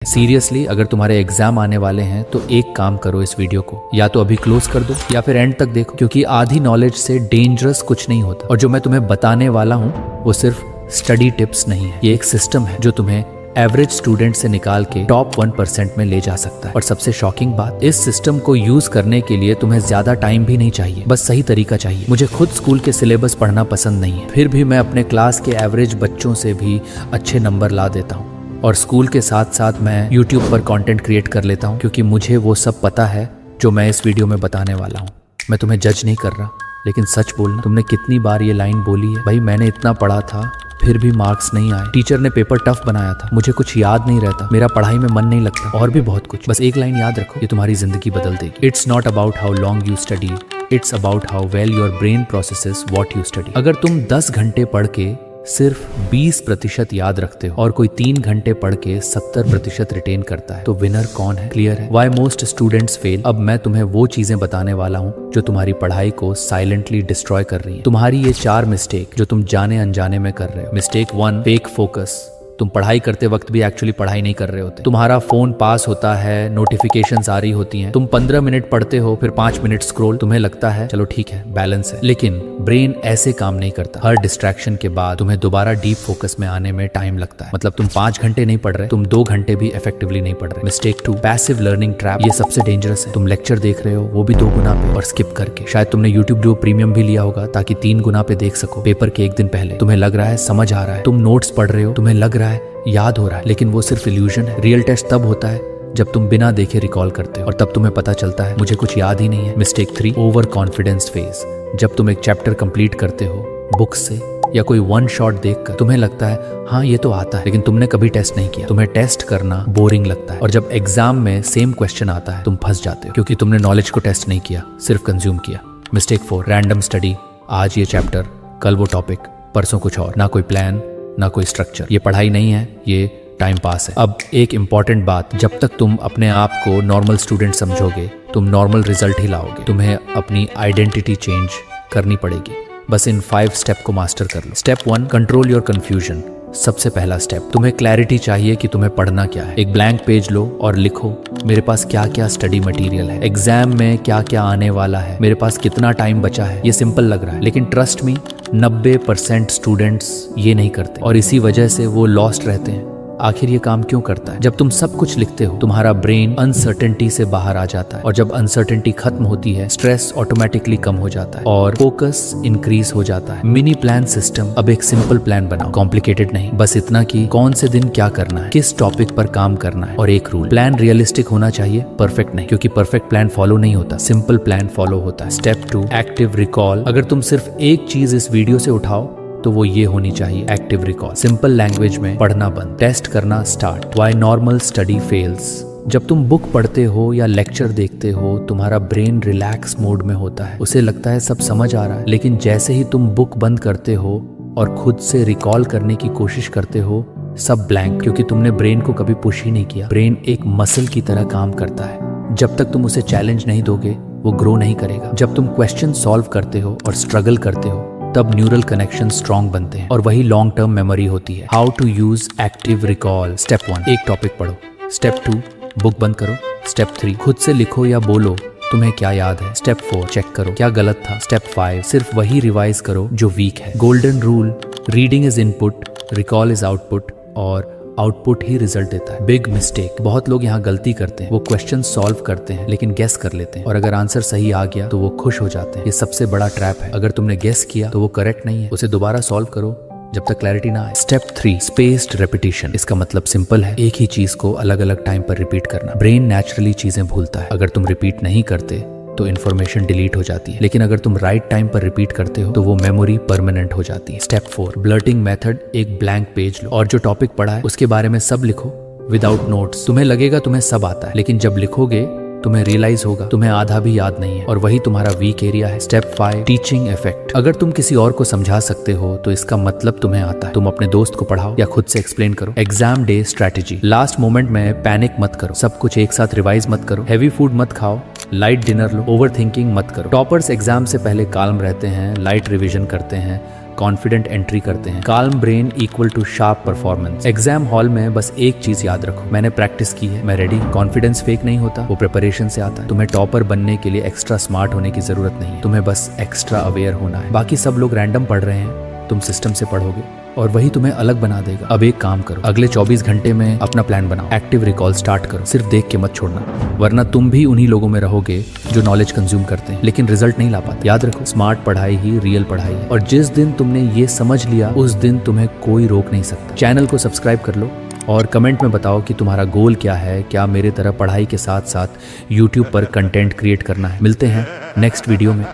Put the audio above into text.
Seriously अगर तुम्हारे exam आने वाले हैं तो एक काम करो, इस वीडियो को या तो अभी क्लोज कर दो या फिर एंड तक देखो, क्योंकि आधी नॉलेज से डेंजरस कुछ नहीं होता। और जो मैं तुम्हें बताने वाला हूँ वो सिर्फ स्टडी टिप्स नहीं है, ये एक सिस्टम है जो तुम्हें एवरेज स्टूडेंट से निकाल के टॉप 1% में ले जा सकता है। और सबसे शॉकिंग बात, इस सिस्टम को यूज करने के लिए तुम्हें ज्यादा टाइम भी नहीं चाहिए, बस सही तरीका चाहिए। मुझे खुद स्कूल के सिलेबस पढ़ना पसंद नहीं है, फिर भी मैं अपने क्लास के एवरेज बच्चों से भी अच्छे नंबर ला देता हूँ। और स्कूल के साथ साथ मैं YouTube पर कंटेंट क्रिएट कर लेता हूँ, क्योंकि मुझे वो सब पता है जो मैं इस वीडियो में बताने वाला हूँ। मैं तुम्हें जज नहीं कर रहा, लेकिन सच बोलना, तुमने कितनी बार ये लाइन बोली है, भाई मैंने इतना पढ़ा था फिर भी मार्क्स नहीं आए, टीचर ने पेपर टफ बनाया था, मुझे कुछ याद नहीं रहता, मेरा पढ़ाई में मन नहीं लगता, और भी बहुत कुछ। बस एक लाइन याद रखो, ये तुम्हारी जिंदगी बदल देगी। It's not about how long you study, it's about how well your brain processes what you study. अगर तुम 10 घंटे पढ़ के सिर्फ 20% याद रखते हो और कोई 3 घंटे पढ़ के 70% रिटेन करता है, तो विनर कौन है? क्लियर है? Why most students fail. अब मैं तुम्हें वो चीजें बताने वाला हूँ जो तुम्हारी पढ़ाई को साइलेंटली डिस्ट्रॉय कर रही है। तुम्हारी ये 4 मिस्टेक जो तुम जाने अनजाने में कर रहे हो। Mistake 1, fake focus. तुम पढ़ाई करते वक्त भी एक्चुअली पढ़ाई नहीं कर रहे होते। तुम्हारा फोन पास होता है, नोटिफिकेशंस आ रही होती हैं, तुम 15 मिनट पढ़ते हो, फिर 5 मिनट स्क्रॉल, तुम्हें लगता है चलो ठीक है बैलेंस है, लेकिन ब्रेन ऐसे काम नहीं करता। हर डिस्ट्रैक्शन के बाद तुम्हें दोबारा डीप फोकस में आने में टाइम लगता है। मतलब तुम 5 घंटे नहीं पढ़ रहे, तुम 2 घंटे भी इफेक्टिवली नहीं पढ़ रहे। Mistake 2, passive learning trap. ये सबसे डेंजरस है। तुम लेक्चर देख रहे हो, वो भी 2 गुना पे और स्किप करके। शायद तुमने यूट्यूब जो प्रीमियम भी लिया होगा ताकि 3 गुना पे देख सको पेपर के 1 दिन पहले। तुम्हें लग रहा है समझ आ रहा है, तुम नोट्स पढ़ रहे हो, तुम्हें लग रहा है याद हो रहा है, लेकिन वो सिर्फ इल्यूजन है। रियल टेस्ट तब होता है जब तुम बिना देखे रिकॉल करते हो, और तब तुम्हें पता चलता है मुझे कुछ याद ही नहीं है। Mistake 3, over confidence phase. जब तुम एक चैप्टर कंप्लीट करते हो बुक से या कोई 1 शॉट देखकर, तुम्हें लगता है हाँ ये तो आता है, लेकिन तुमने कभी टेस्ट नहीं किया। तुम्हें टेस्ट करना बोरिंग लगता है, और जब एग्जाम में सेम क्वेश्चन आता है तुम फंस जाते हो, क्योंकि तुमने नॉलेज को टेस्ट नहीं किया, सिर्फ कंज्यूम किया। Mistake 4, random study. आज ये चैप्टर, कल वो टॉपिक, परसों कुछ और। ना कोई प्लान, ना कोई स्ट्रक्चर। ये पढ़ाई नहीं है, ये टाइम पास है। अब एक इंपॉर्टेंट बात, जब तक तुम अपने आप को नॉर्मल स्टूडेंट समझोगे तुम नॉर्मल रिजल्ट ही लाओगे। तुम्हें अपनी आइडेंटिटी चेंज करनी पड़ेगी। बस इन 5 स्टेप को मास्टर कर लो। Step 1, control your confusion. सबसे पहला स्टेप, तुम्हें क्लैरिटी चाहिए कि तुम्हें पढ़ना क्या है। एक ब्लैंक पेज लो और लिखो मेरे पास क्या क्या स्टडी मटेरियल है, एग्जाम में क्या क्या आने वाला है, मेरे पास कितना टाइम बचा है। ये सिंपल लग रहा है, लेकिन ट्रस्ट मी 90% स्टूडेंट्स ये नहीं करते, और इसी वजह से वो लॉस्ट रहते हैं। आखिर ये काम क्यों करता है? जब तुम सब कुछ लिखते हो तुम्हारा ब्रेन अनसर्टेनिटी से बाहर आ जाता है, और जब अनसर्टेनिटी खत्म होती है स्ट्रेस ऑटोमेटिकली कम हो जाता है और फोकस इंक्रीज हो जाता है। Mini plan system. अब एक सिंपल प्लान बनाओ, कॉम्प्लिकेटेड नहीं, बस इतना कि कौन से दिन क्या करना है, किस टॉपिक पर काम करना है, और एक रूल, प्लान रियलिस्टिक होना चाहिए, परफेक्ट नहीं, क्योंकि परफेक्ट प्लान फॉलो नहीं होता, सिंपल प्लान फॉलो होता है। Step 2, active recall. अगर तुम सिर्फ एक चीज इस वीडियो से उठाओ तो वो ये होनी चाहिए, एक्टिव रिकॉल। सिंपल लैंग्वेज में पढ़ना बंद, टेस्ट करना start. Why normal study fails. जब तुम बुक पढ़ते हो या लेक्चर देखते हो तुम्हारा ब्रेन रिलैक्स मोड में होता है, उसे लगता है सब समझ आ रहा है, लेकिन जैसे ही तुम बुक बंद करते हो और खुद से रिकॉल करने की कोशिश करते हो सब ब्लैंक, क्योंकि तुमने ब्रेन को कभी पुश ही नहीं किया। ब्रेन एक मसल की तरह काम करता है, जब तक तुम उसे चैलेंज नहीं दोगे वो ग्रो नहीं करेगा। जब तुम क्वेश्चन सॉल्व करते हो और स्ट्रगल करते हो तब न्यूरल कनेक्शन स्ट्रॉन्ग बनते हैं, और वही लॉन्ग टर्म मेमोरी होती है। How to use active recall. Step 1, एक टॉपिक पढ़ो। स्टेप 2, बुक बंद करो। स्टेप 3, खुद से लिखो या बोलो तुम्हें क्या याद है। स्टेप 4, चेक करो क्या गलत था। स्टेप 5, सिर्फ वही रिवाइज करो जो वीक है। Golden rule, reading is input, recall is output, और आउटपुट ही रिजल्ट देता है। बिग मिस्टेक, बहुत लोग यहाँ गलती करते हैं, वो क्वेश्चन सॉल्व करते हैं लेकिन गेस कर लेते हैं, और अगर आंसर सही आ गया तो वो खुश हो जाते हैं। ये सबसे बड़ा ट्रैप है। अगर तुमने गेस किया तो वो करेक्ट नहीं है, उसे दोबारा सॉल्व करो जब तक क्लैरिटी ना आए। Step 3, spaced repetition. इसका मतलब सिंपल है, एक ही चीज को अलग अलग टाइम पर रिपीट करना। ब्रेन नेचुरली चीजें भूलता है, अगर तुम रिपीट नहीं करते तो इन्फॉर्मेशन डिलीट हो जाती है, लेकिन अगर तुम राइट टाइम पर रिपीट करते हो तो वो मेमोरी परमानेंट हो जाती है। Step 4, blurting method. एक ब्लैंक पेज लो और जो टॉपिक पढ़ा है उसके बारे में सब लिखो विदाउट नोट्स। तुम्हें लगेगा तुम्हें सब आता है, लेकिन जब लिखोगे तुम्हें रियलाइज होगा तुम्हें आधा भी याद नहीं है, और वही तुम्हारा वीक एरिया है। Step 5, teaching effect. अगर तुम किसी और को समझा सकते हो तो इसका मतलब तुम्हें आता है। तुम अपने दोस्त को पढ़ाओ या खुद से एक्सप्लेन करो। Exam day strategy. Last moment में पैनिक मत करो, सब कुछ एक साथ रिवाइज मत करो, हैवी फूड मत खाओ, लाइट डिनर लो, ओवर थिंकिंग मत करो। टॉपर्स एग्जाम से पहले काल्म रहते हैं, लाइट रिविजन करते हैं, कॉन्फिडेंट एंट्री करते हैं। Calm brain equal to sharp performance. Exam hall में बस एक चीज याद रखो, मैंने प्रैक्टिस की है, मैं रेडी। कॉन्फिडेंस फेक नहीं होता, वो प्रिपरेशन से आता है। तुम्हें टॉपर बनने के लिए एक्स्ट्रा स्मार्ट होने की जरूरत नहीं है, तुम्हें बस एक्स्ट्रा अवेयर होना है। बाकी सब लोग रैंडम पढ़ रहे हैं, तुम सिस्टम से पढ़ोगे और वही तुम्हें अलग बना देगा। अब एक काम करो, अगले 24 घंटे में अपना प्लान बनाओ, एक्टिव रिकॉल स्टार्ट करो, सिर्फ देख के मत छोड़ना, वरना तुम भी उन्हीं लोगों में रहोगे जो नॉलेज कंज्यूम करते हैं लेकिन रिजल्ट नहीं ला पाते। याद रखो, स्मार्ट पढ़ाई ही रियल पढ़ाई है, और जिस दिन तुमने ये समझ लिया उस दिन तुम्हें कोई रोक नहीं सकता। चैनल को सब्सक्राइब कर लो और कमेंट में बताओ कि तुम्हारा गोल क्या है। क्या मेरे तरह पढ़ाई के साथ साथ यूट्यूब पर कंटेंट क्रिएट करना है? मिलते हैं नेक्स्ट वीडियो में।